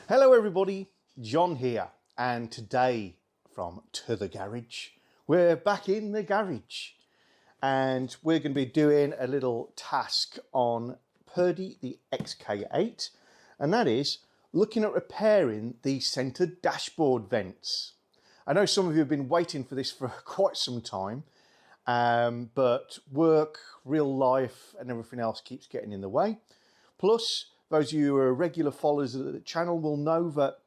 Hello everybody, John here, and today from To The Garage, we're back in the garage and we're going to be doing a little task on Purdy the XK8, and that is looking at repairing the centre dashboard vents. I know some of you have been waiting for this for quite some time, but work, real life and everything else keeps getting in the way. Plus, those of you who are regular followers of the channel will know that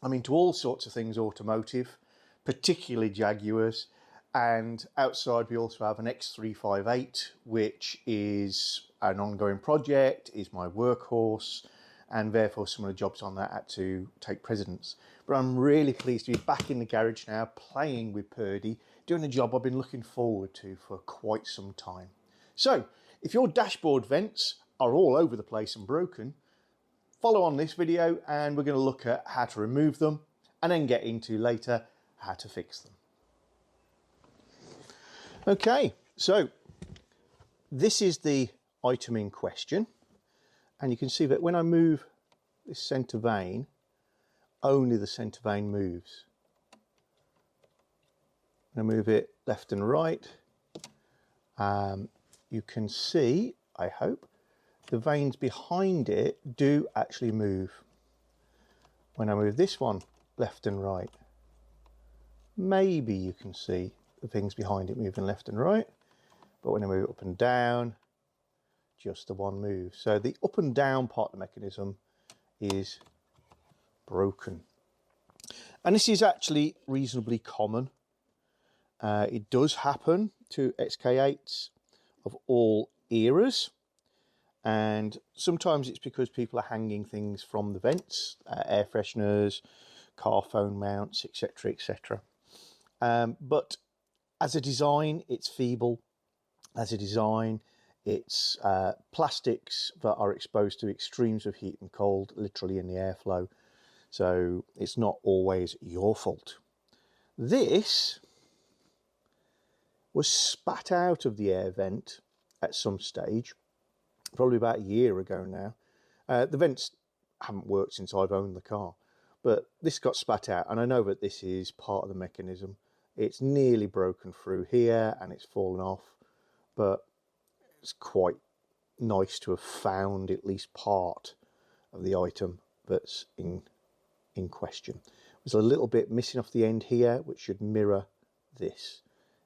I'm into all sorts of things automotive, particularly Jaguars. And outside we also have an X358, which is an ongoing project, is my workhorse, and therefore some of the jobs on that had to take precedence. But I'm really pleased to be back in the garage now, playing with Purdy, doing a job I've been looking forward to for quite some time. So, if your dashboard vents are all over the place and broken, follow on this video and we're going to look at how to remove them and then get into later how to fix them. Okay, so this is the item in question, and you can see that when I move this centre vane, only the centre vane moves. When I move it left and right, you can see, I hope, the vanes behind it do actually move. When I move this one left and right, maybe you can see the things behind it moving left and right, but when I move it up and down, just the one moves. So the up and down part of the mechanism is broken. And this is actually reasonably common. It does happen to XK8s of all eras. And sometimes it's because people are hanging things from the vents, air fresheners, car phone mounts, etc, etc. But as a design, it's feeble. As a design, it's plastics that are exposed to extremes of heat and cold, literally in the airflow. So it's not always your fault. This was spat out of the air vent at some stage, probably about a year ago now. The vents haven't worked since I've owned the car, but this got spat out, and I know that this is part of the mechanism. It's nearly broken through here and it's fallen off, but it's quite nice to have found at least part of the item that's in question. There's a little bit missing off the end here, which should mirror this.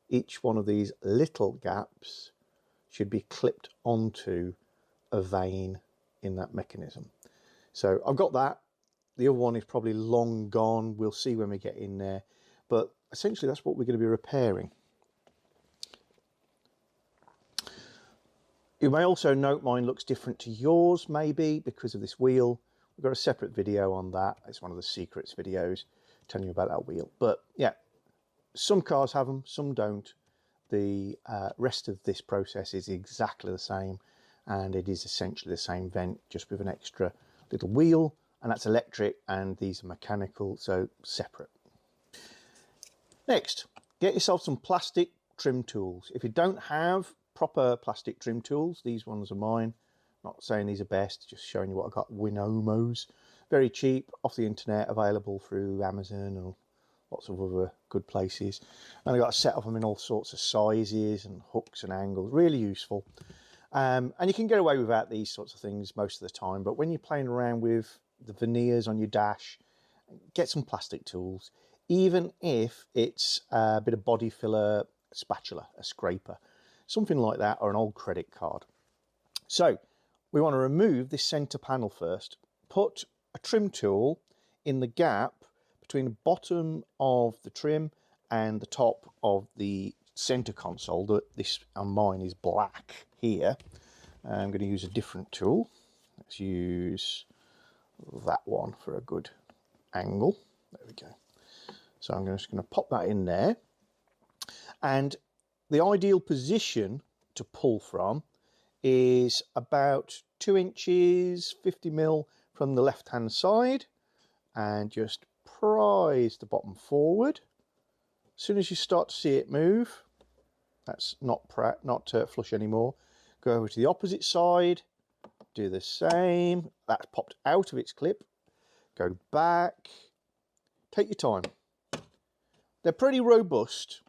Each one of these little gaps should be clipped onto a vane in that mechanism. So I've got that. The other one is probably long gone. We'll see when we get in there, but essentially that's what we're going to be repairing. You may also note mine looks different to yours, maybe because of this wheel. We've got a separate video on that. It's one of the secrets videos telling you about that wheel. But yeah, some cars have them, some don't. The rest of this process is exactly the same, and it is essentially the same vent, just with an extra little wheel, and that's electric, and these are mechanical, so separate. Next, get yourself some plastic trim tools. If you don't have proper plastic trim tools, these ones are mine. Not saying these are best, just showing you what I got. Winomos, very cheap, off the internet, available through Amazon and lots of other good places. And I got a set of them in all sorts of sizes and hooks and angles, really useful. And you can get away without these sorts of things most of the time, but when you're playing around with the veneers on your dash, get some plastic tools, even if it's a bit of body filler, a spatula, a scraper, something like that, or an old credit card. So we want to remove this center panel first. Put a trim tool in the gap between the bottom of the trim and the top of the center console. This on mine is black here. I'm going to use a different tool. Let's use that one for a good angle. There we go. So I'm just going to pop that in there, and the ideal position to pull from is about 2 inches 50mm from the left hand side, and just prise the bottom forward. As soon as you start to see it move, that's not flush anymore, go over to the opposite side, do the same. That's popped out of its clip. go back, take your time. They're pretty robust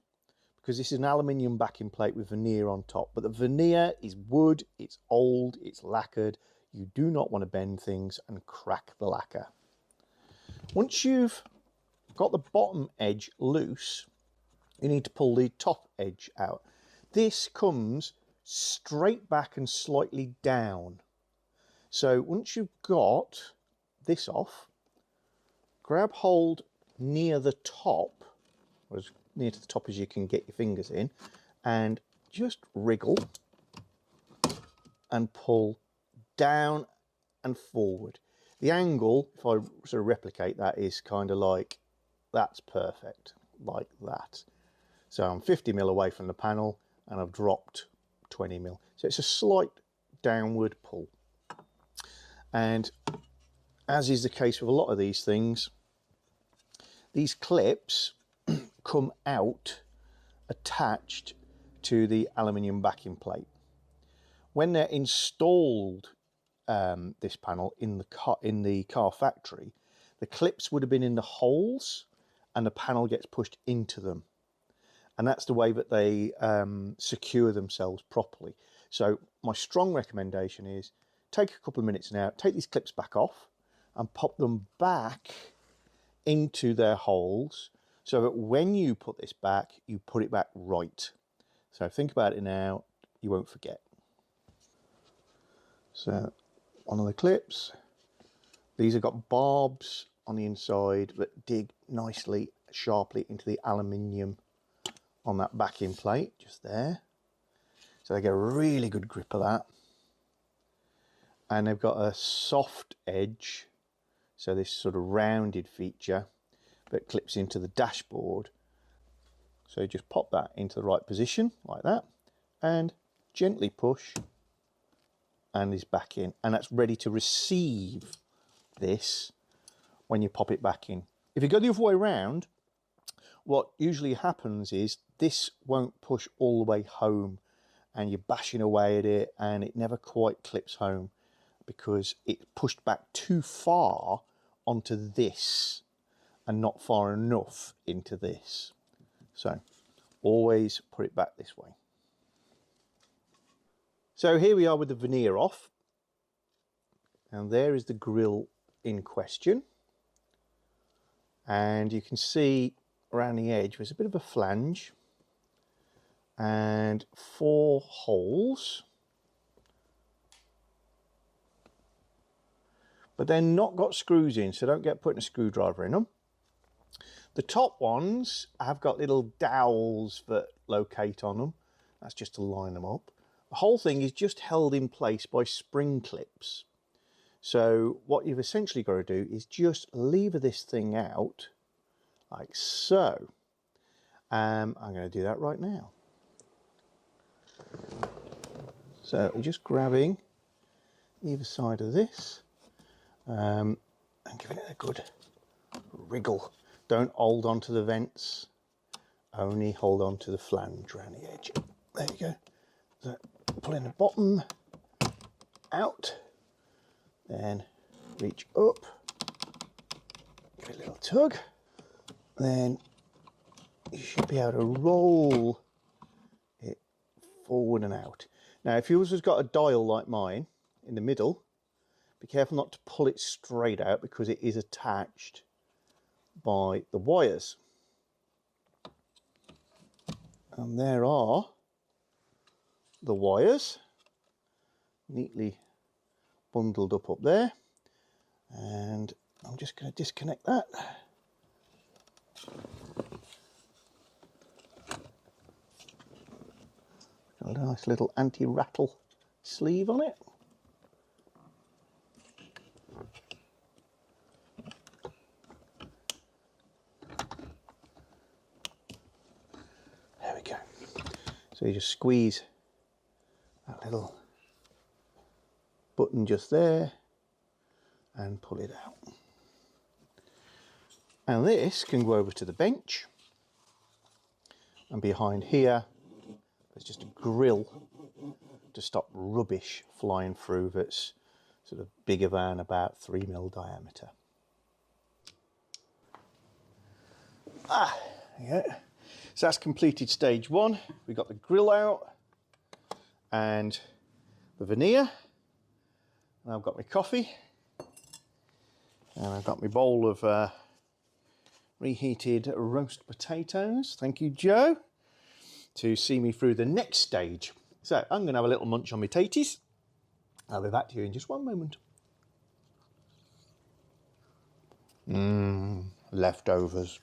because this is an aluminium backing plate with veneer on top, but the veneer is wood, it's old, it's lacquered. You do not want to bend things and crack the lacquer. Once you've got the bottom edge loose, you need to pull the top edge out. This comes straight back and slightly down. So once you've got this off, grab hold near the top, or as near to the top as you can get your fingers in, and just wriggle and pull down and forward. The angle, if I sort of replicate that, is kind of like, that's perfect, like that. So I'm 50mm away from the panel and I've dropped 20mm. So it's a slight downward pull. And as is the case with a lot of these things, these clips come out attached to the aluminium backing plate. When they're installed, this panel in the car factory, the clips would have been in the holes and the panel gets pushed into them. And that's the way that they secure themselves properly. So my strong recommendation is take a couple of minutes now, take these clips back off and pop them back into their holes so that when you put this back, you put it back right. So think about it now, you won't forget. So one of the clips, these have got barbs on the inside that dig nicely, sharply into the aluminium on that backing plate, just there. So they get a really good grip of that. And they've got a soft edge, so this sort of rounded feature that clips into the dashboard. So you just pop that into the right position, like that, and gently push, and is back in. And that's ready to receive this when you pop it back in. If you go the other way around, what usually happens is this won't push all the way home and you're bashing away at it and it never quite clips home because it's pushed back too far onto this and not far enough into this. So always put it back this way. So here we are with the veneer off, and there is the grille in question, and you can see around the edge there's a bit of a flange and 4 holes, but they're not got screws in, so don't get putting a screwdriver in them. The top ones have got little dowels that locate on them. That's just to line them up. The whole thing is just held in place by spring clips. So what you've essentially got to do is just lever this thing out like so. I'm going to do that right now. So we're just grabbing either side of this and giving it a good wriggle. Don't hold on to the vents, only hold on to the flange around the edge. There you go. So pulling the bottom out, then reach up, give it a little tug, then you should be able to roll it forward and out. Now if yours has got a dial like mine in the middle, be careful not to pull it straight out because it is attached by the wires. And there are the wires neatly bundled up there, and I'm just going to disconnect that. Got a nice little anti-rattle sleeve on it. There we go. So you just squeeze that little button just there and pull it out. And this can go over to the bench, and behind here there's just a grill to stop rubbish flying through that's sort of bigger than about 3mm diameter. Yeah. So that's completed stage one. We got the grill out and the veneer. And I've got my coffee. And I've got my bowl of reheated roast potatoes. Thank you, Joe, to see me through the next stage. So I'm going to have a little munch on my taties. I'll be back to you in just one moment. Leftovers.